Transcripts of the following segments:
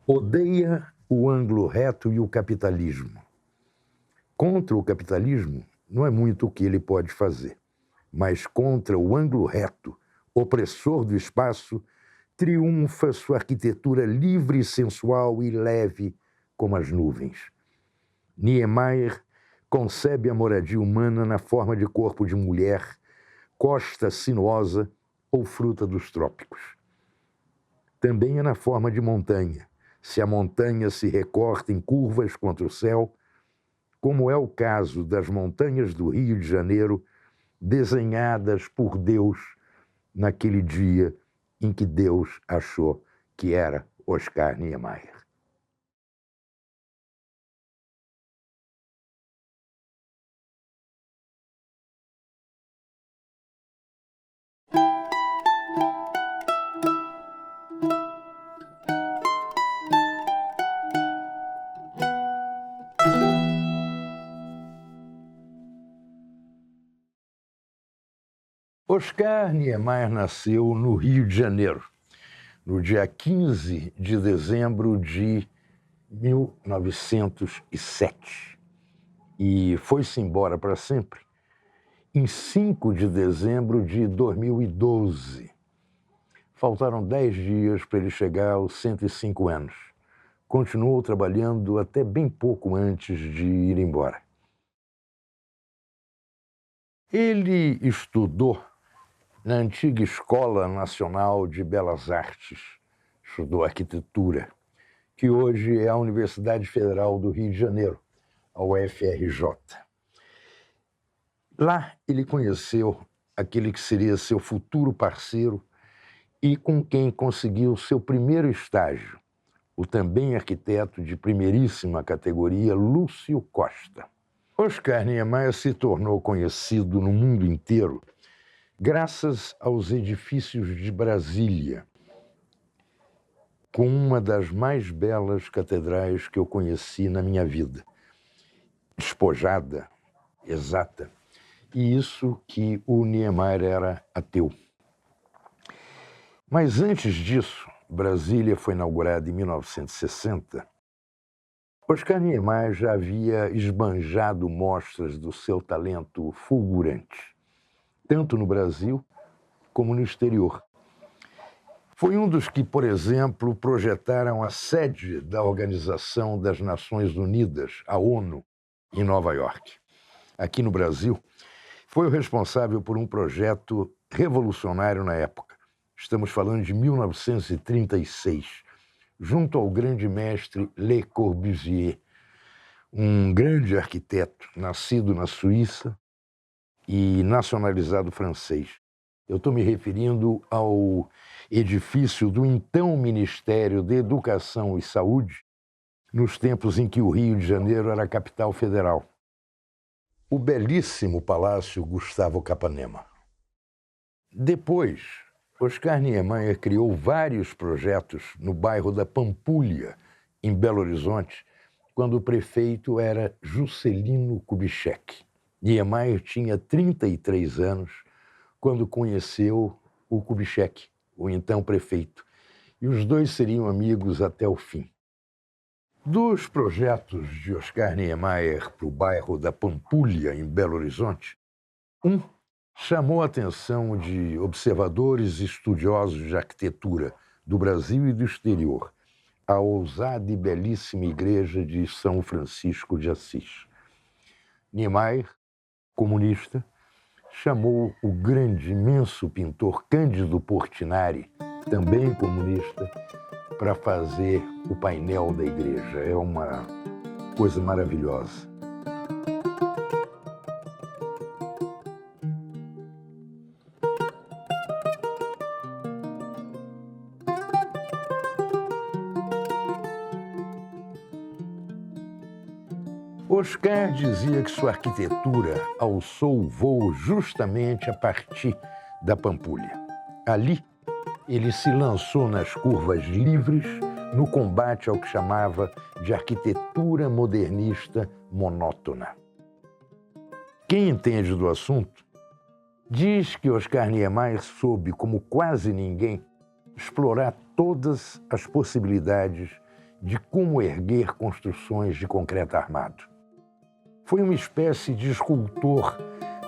Odeia o ângulo reto e o capitalismo. Contra o capitalismo, não é muito o que ele pode fazer, mas contra o ângulo reto, opressor do espaço, triunfa sua arquitetura livre, sensual e leve como as nuvens. Niemeyer concebe a moradia humana na forma de corpo de mulher, costa sinuosa ou fruta dos trópicos. Também é na forma de montanha, se a montanha se recorta em curvas contra o céu, como é o caso das montanhas do Rio de Janeiro, desenhadas por Deus naquele dia em que Deus achou que era Oscar Niemeyer. Oscar Niemeyer nasceu no Rio de Janeiro, no dia 15 de dezembro de 1907, e foi-se embora para sempre em 5 de dezembro de 2012. Faltaram 10 dias para ele chegar aos 105 anos. Continuou trabalhando até bem pouco antes de ir embora. Ele estudou na antiga Escola Nacional de Belas Artes, estudou arquitetura, que hoje é a Universidade Federal do Rio de Janeiro, a UFRJ. Lá ele conheceu aquele que seria seu futuro parceiro e com quem conseguiu seu primeiro estágio, o também arquiteto de primeiríssima categoria, Lúcio Costa. Oscar Niemeyer se tornou conhecido no mundo inteiro graças aos edifícios de Brasília, com uma das mais belas catedrais que eu conheci na minha vida. Despojada, exata. E isso que o Niemeyer era ateu. Mas antes disso, Brasília foi inaugurada em 1960, Oscar Niemeyer já havia esbanjado mostras do seu talento fulgurante, tanto no Brasil como no exterior. Foi um dos que, por exemplo, projetaram a sede da Organização das Nações Unidas, a ONU, em Nova York. Aqui no Brasil, foi o responsável por um projeto revolucionário na época. Estamos falando de 1936, junto ao grande mestre Le Corbusier, um grande arquiteto nascido na Suíça e nacionalizado francês. Eu estou me referindo ao edifício do então Ministério da Educação e Saúde, nos tempos em que o Rio de Janeiro era a capital federal. O belíssimo Palácio Gustavo Capanema. Depois, Oscar Niemeyer criou vários projetos no bairro da Pampulha, em Belo Horizonte, quando o prefeito era Juscelino Kubitschek. Niemeyer tinha 33 anos quando conheceu o Kubitschek, o então prefeito, e os dois seriam amigos até o fim. Dos projetos de Oscar Niemeyer para o bairro da Pampulha, em Belo Horizonte, um chamou a atenção de observadores e estudiosos de arquitetura do Brasil e do exterior, a ousada e belíssima igreja de São Francisco de Assis. Niemeyer, comunista, chamou o grande, imenso pintor Cândido Portinari, também comunista, para fazer o painel da igreja. É uma coisa maravilhosa. Oscar dizia que sua arquitetura alçou o voo justamente a partir da Pampulha. Ali, ele se lançou nas curvas livres no combate ao que chamava de arquitetura modernista monótona. Quem entende do assunto diz que Oscar Niemeyer soube, como quase ninguém, explorar todas as possibilidades de como erguer construções de concreto armado. Foi uma espécie de escultor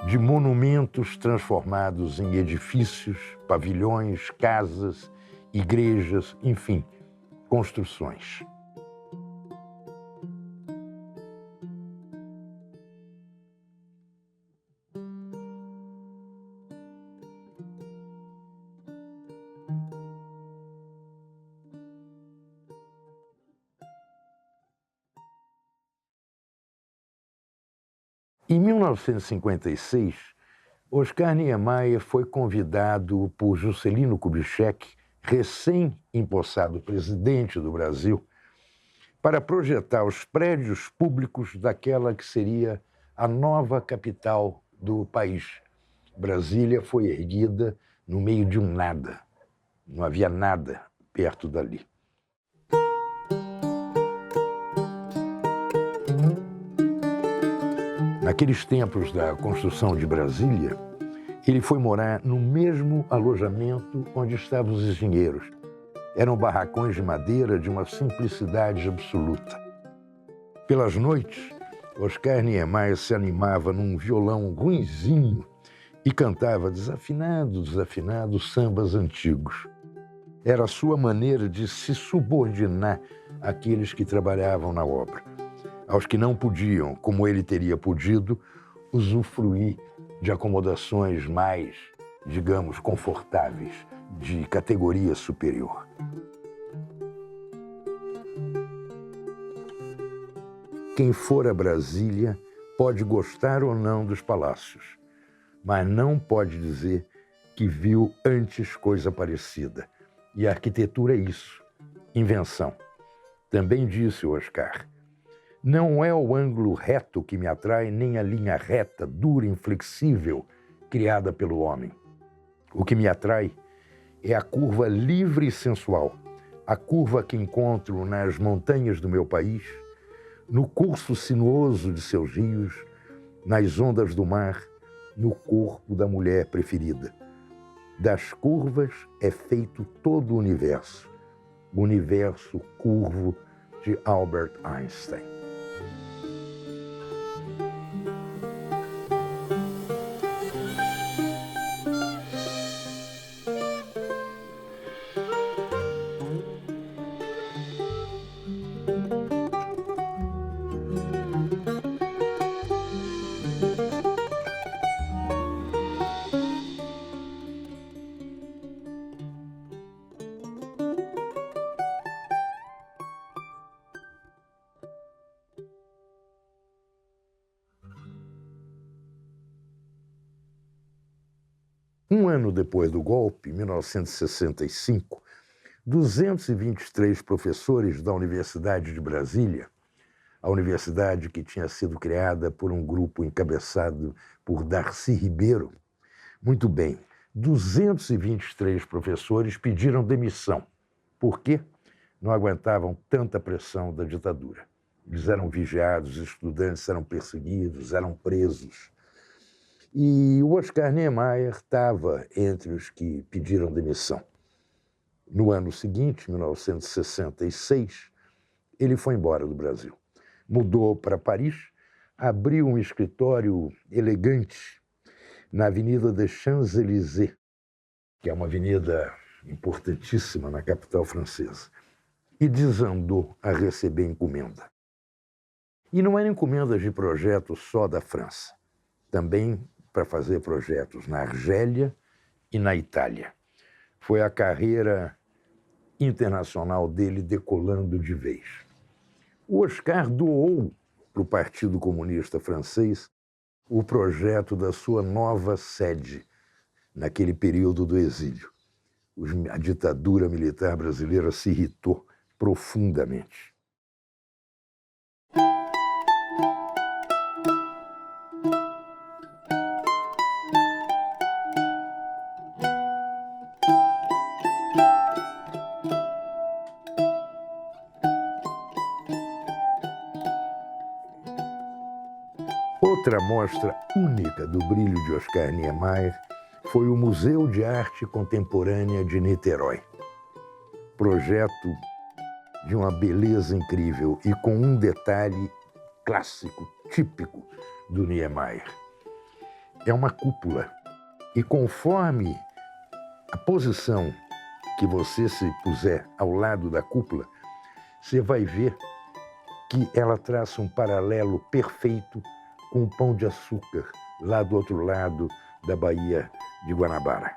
de monumentos transformados em edifícios, pavilhões, casas, igrejas, enfim, construções. Em 1956, Oscar Niemeyer foi convidado por Juscelino Kubitschek, recém-empossado presidente do Brasil, para projetar os prédios públicos daquela que seria a nova capital do país. Brasília foi erguida no meio de um nada. Não havia nada perto dali. Naqueles tempos da construção de Brasília, ele foi morar no mesmo alojamento onde estavam os engenheiros. Eram barracões de madeira de uma simplicidade absoluta. Pelas noites, Oscar Niemeyer se animava num violão ruinzinho e cantava desafinado, sambas antigos. Era a sua maneira de se subordinar àqueles que trabalhavam na obra, aos que não podiam, como ele teria podido, usufruir de acomodações mais, digamos, confortáveis, de categoria superior. Quem for a Brasília pode gostar ou não dos palácios, mas não pode dizer que viu antes coisa parecida. E a arquitetura é isso, invenção. Também disse Oscar: não é o ângulo reto que me atrai, nem a linha reta, dura, inflexível, criada pelo homem. O que me atrai é a curva livre e sensual, a curva que encontro nas montanhas do meu país, no curso sinuoso de seus rios, nas ondas do mar, no corpo da mulher preferida. Das curvas é feito todo o universo curvo de Albert Einstein. Um ano depois do golpe, em 1965, 223 professores da Universidade de Brasília, a universidade que tinha sido criada por um grupo encabeçado por Darcy Ribeiro, muito bem, 223 professores pediram demissão. Por quê? Não aguentavam tanta pressão da ditadura. Eles eram vigiados, os estudantes eram perseguidos, eram presos. E o Oscar Niemeyer estava entre os que pediram demissão. No ano seguinte, 1966, ele foi embora do Brasil. Mudou para Paris, abriu um escritório elegante na Avenida des Champs-Élysées, que é uma avenida importantíssima na capital francesa, e desandou a receber encomenda. E não eram encomendas de projetos só da França, também para fazer projetos na Argélia e na Itália. Foi a carreira internacional dele decolando de vez. O Oscar doou para o Partido Comunista Francês o projeto da sua nova sede, naquele período do exílio. A ditadura militar brasileira se irritou profundamente. Outra mostra única do brilho de Oscar Niemeyer foi o Museu de Arte Contemporânea de Niterói. Projeto de uma beleza incrível e com um detalhe clássico, típico do Niemeyer. É uma cúpula e conforme a posição que você se puser ao lado da cúpula, você vai ver que ela traça um paralelo perfeito com o Pão de Açúcar, lá do outro lado da Baía de Guanabara.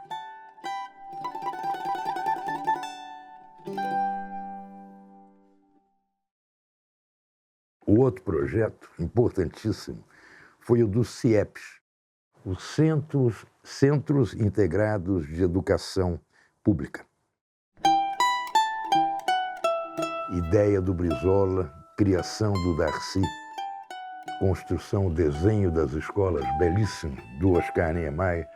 O outro projeto importantíssimo foi o dos CIEPs, os Centros Integrados de Educação Pública. Ideia do Brizola, criação do Darcy, construção, desenho das escolas, belíssimo, do Oscar Niemeyer.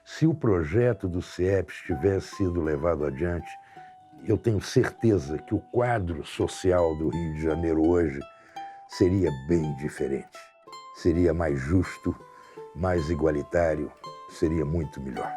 Se o projeto do CIEPs tivesse sido levado adiante, eu tenho certeza que o quadro social do Rio de Janeiro hoje seria bem diferente. Seria mais justo, mais igualitário, seria muito melhor.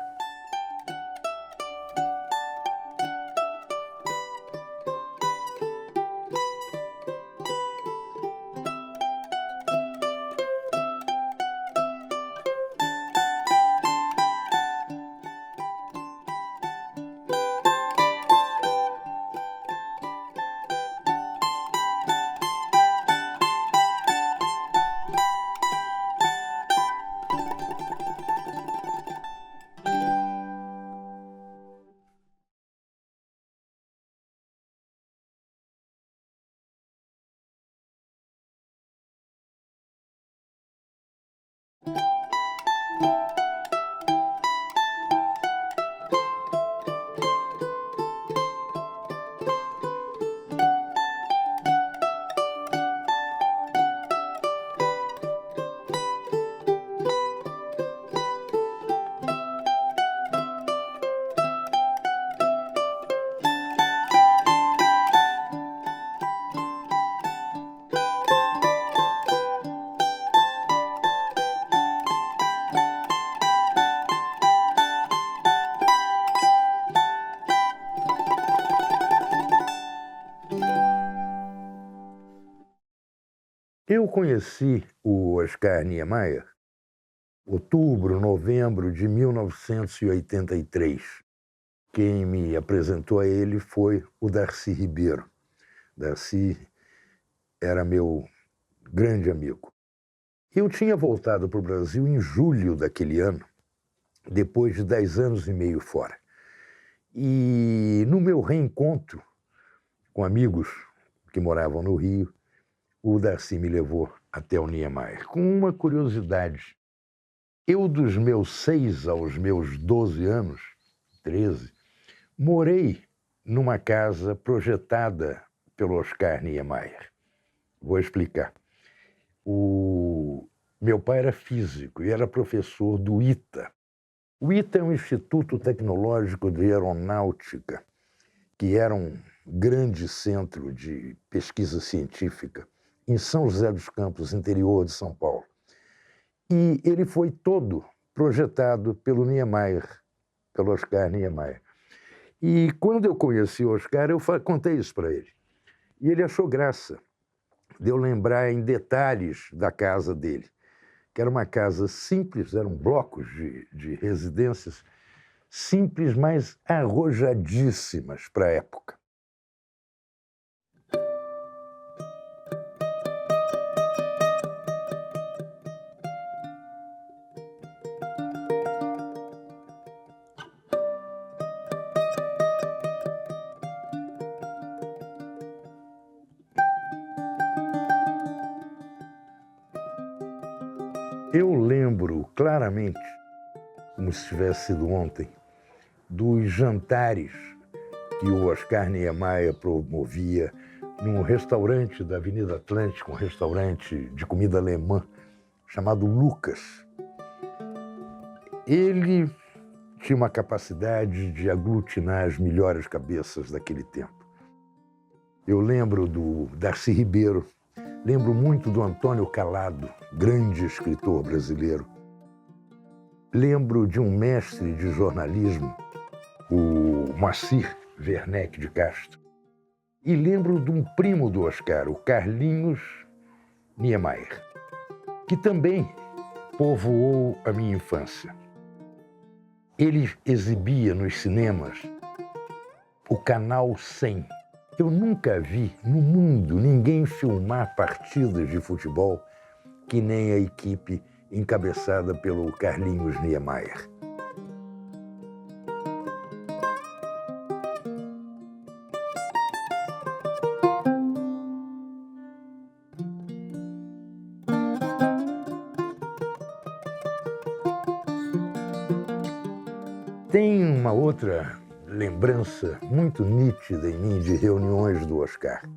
Eu conheci o Oscar Niemeyer outubro, novembro de 1983. Quem me apresentou a ele foi o Darcy Ribeiro. Darcy era meu grande amigo. Eu tinha voltado para o Brasil em julho daquele ano, depois de 10 anos e meio fora. E no meu reencontro com amigos que moravam no Rio, o Darcy me levou até o Niemeyer, com uma curiosidade. Eu, dos meus 6 aos meus 12 anos, 13, morei numa casa projetada pelo Oscar Niemeyer. Vou explicar. Meu pai era físico e era professor do ITA. O ITA é um Instituto Tecnológico de Aeronáutica, que era um grande centro de pesquisa científica em São José dos Campos, interior de São Paulo. E ele foi todo projetado pelo Niemeyer, pelo Oscar Niemeyer. E quando eu conheci o Oscar, eu contei isso para ele. E ele achou graça de eu lembrar em detalhes da casa dele, que era uma casa simples, eram blocos de residências simples, mas arrojadíssimas para a época. Eu lembro claramente, como se tivesse sido ontem, dos jantares que o Oscar Niemeyer promovia num restaurante da Avenida Atlântica, um restaurante de comida alemã, chamado Lucas. Ele tinha uma capacidade de aglutinar as melhores cabeças daquele tempo. Eu lembro do Darcy Ribeiro, lembro muito do Antônio Calado, grande escritor brasileiro. Lembro de um mestre de jornalismo, o Moacir Werneck de Castro. E lembro de um primo do Oscar, o Carlinhos Niemeyer, que também povoou a minha infância. Ele exibia nos cinemas o Canal 100. Eu nunca vi no mundo ninguém filmar partidas de futebol que nem a equipe encabeçada pelo Carlinhos Niemeyer. Tem uma outra lembrança muito nítida em mim de reuniões do Oscar.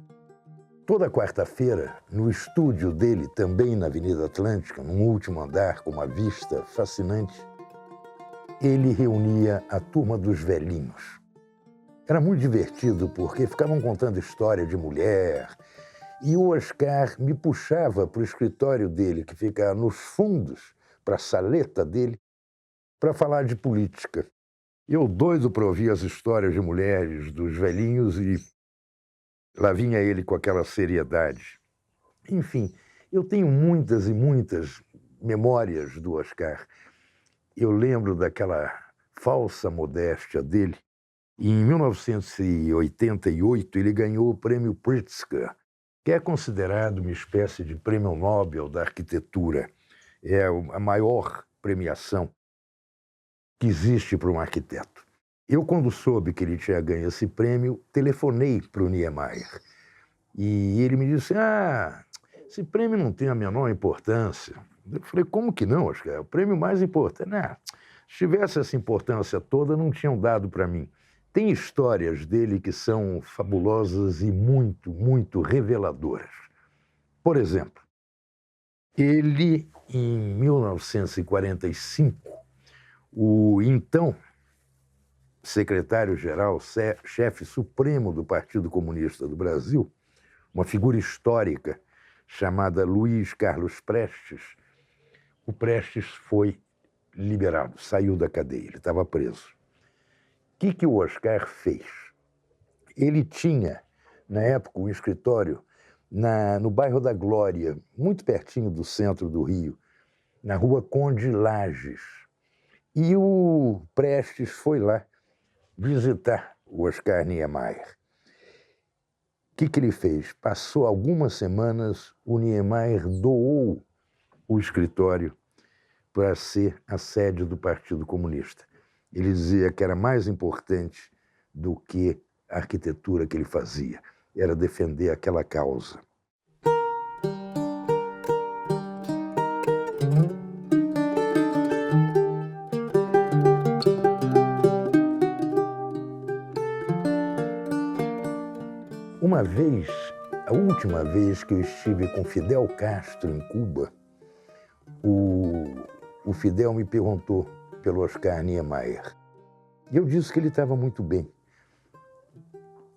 Toda quarta-feira, no estúdio dele, também na Avenida Atlântica, num último andar com uma vista fascinante, ele reunia a turma dos velhinhos. Era muito divertido porque ficavam contando história de mulher e o Oscar me puxava para o escritório dele, que fica nos fundos, para a saleta dele, para falar de política. Eu doido para ouvir as histórias de mulheres, dos velhinhos, e lá vinha ele com aquela seriedade. Enfim, eu tenho muitas e muitas memórias do Oscar. Eu lembro daquela falsa modéstia dele. E em 1988, ele ganhou o prêmio Pritzker, que é considerado uma espécie de prêmio Nobel da arquitetura. É a maior premiação que existe para um arquiteto. Eu, quando soube que ele tinha ganho esse prêmio, telefonei para o Niemeyer. E ele me disse, esse prêmio não tem a menor importância. Eu falei, como que não, Oscar? É o prêmio mais importante. Não, se tivesse essa importância toda, não tinham dado para mim. Tem histórias dele que são fabulosas e muito, muito reveladoras. Por exemplo, ele, em 1945, o então secretário-geral, chefe supremo do Partido Comunista do Brasil, uma figura histórica chamada Luiz Carlos Prestes, o Prestes foi liberado, saiu da cadeia, ele estava preso. O que o Oscar fez? Ele tinha, na época, um escritório no bairro da Glória, muito pertinho do centro do Rio, na rua Conde Lages. E o Prestes foi lá visitar o Oscar Niemeyer. O que ele fez? Passou algumas semanas, o Niemeyer doou o escritório para ser a sede do Partido Comunista. Ele dizia que era mais importante do que a arquitetura que ele fazia, era defender aquela causa. Uma vez, a última vez que eu estive com Fidel Castro em Cuba, o Fidel me perguntou pelo Oscar Niemeyer. E eu disse que ele estava muito bem.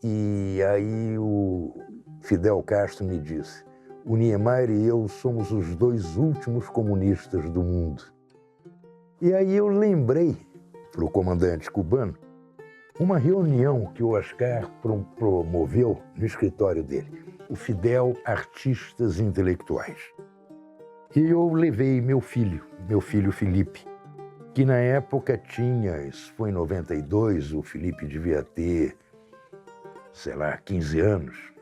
E aí o Fidel Castro me disse, o Niemeyer e eu somos os dois últimos comunistas do mundo. E aí eu lembrei para o comandante cubano uma reunião que o Oscar promoveu no escritório dele, o Fidel Artistas Intelectuais. E eu levei meu filho Felipe, que na época tinha, isso foi em 92, o Felipe devia ter, 15 anos.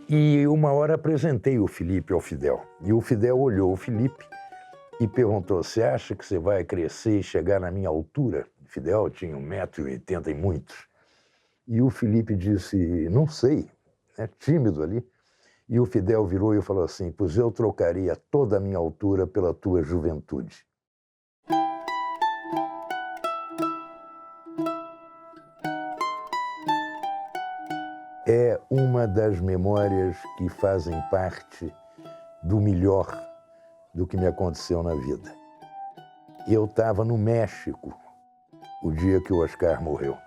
E uma hora apresentei o Felipe ao Fidel. E o Fidel olhou o Felipe e perguntou, você acha que você vai crescer e chegar na minha altura? O Fidel tinha 1,80 m e muitos. E o Felipe disse, não sei, tímido ali. E o Fidel virou e falou assim, pois eu trocaria toda a minha altura pela tua juventude. É uma das memórias que fazem parte do melhor do que me aconteceu na vida. Eu estava no México o dia que o Oscar morreu.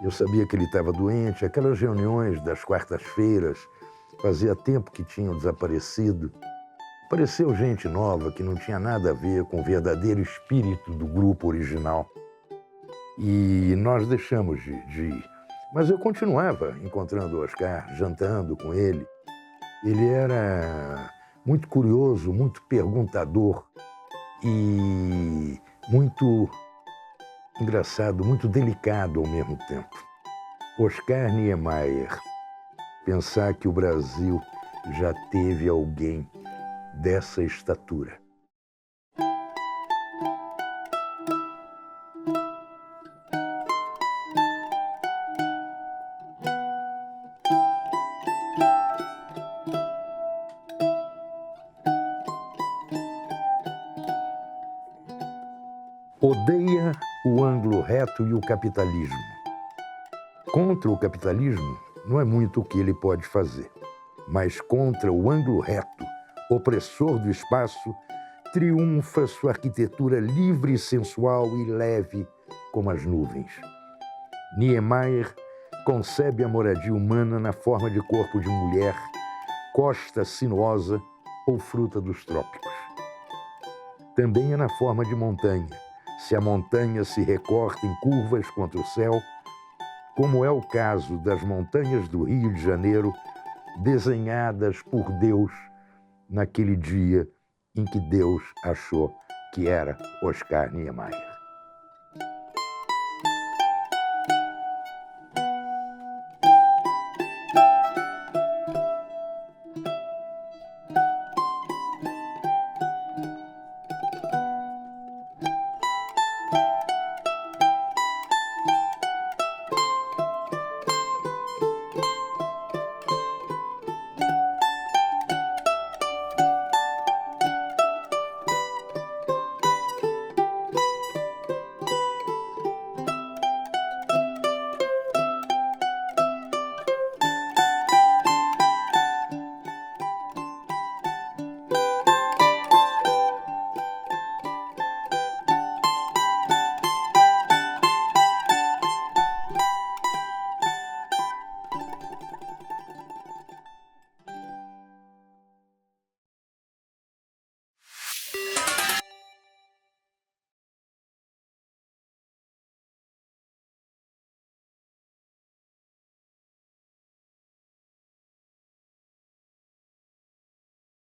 Eu sabia que ele estava doente, aquelas reuniões das quartas-feiras, fazia tempo que tinham desaparecido. Apareceu gente nova que não tinha nada a ver com o verdadeiro espírito do grupo original. E nós deixamos de Mas eu continuava encontrando o Oscar, jantando com ele. Ele era muito curioso, muito perguntador e muito engraçado, muito delicado ao mesmo tempo. Oscar Niemeyer, pensar que o Brasil já teve alguém dessa estatura. Odeia o anglo-reto e o capitalismo. Contra o capitalismo não é muito o que ele pode fazer, mas contra o anglo-reto, opressor do espaço, triunfa sua arquitetura livre, sensual e leve como as nuvens. Niemeyer concebe a moradia humana na forma de corpo de mulher, costa sinuosa ou fruta dos trópicos. Também é na forma de montanha, se a montanha se recorta em curvas contra o céu, como é o caso das montanhas do Rio de Janeiro, desenhadas por Deus naquele dia em que Deus achou que era Oscar Niemeyer.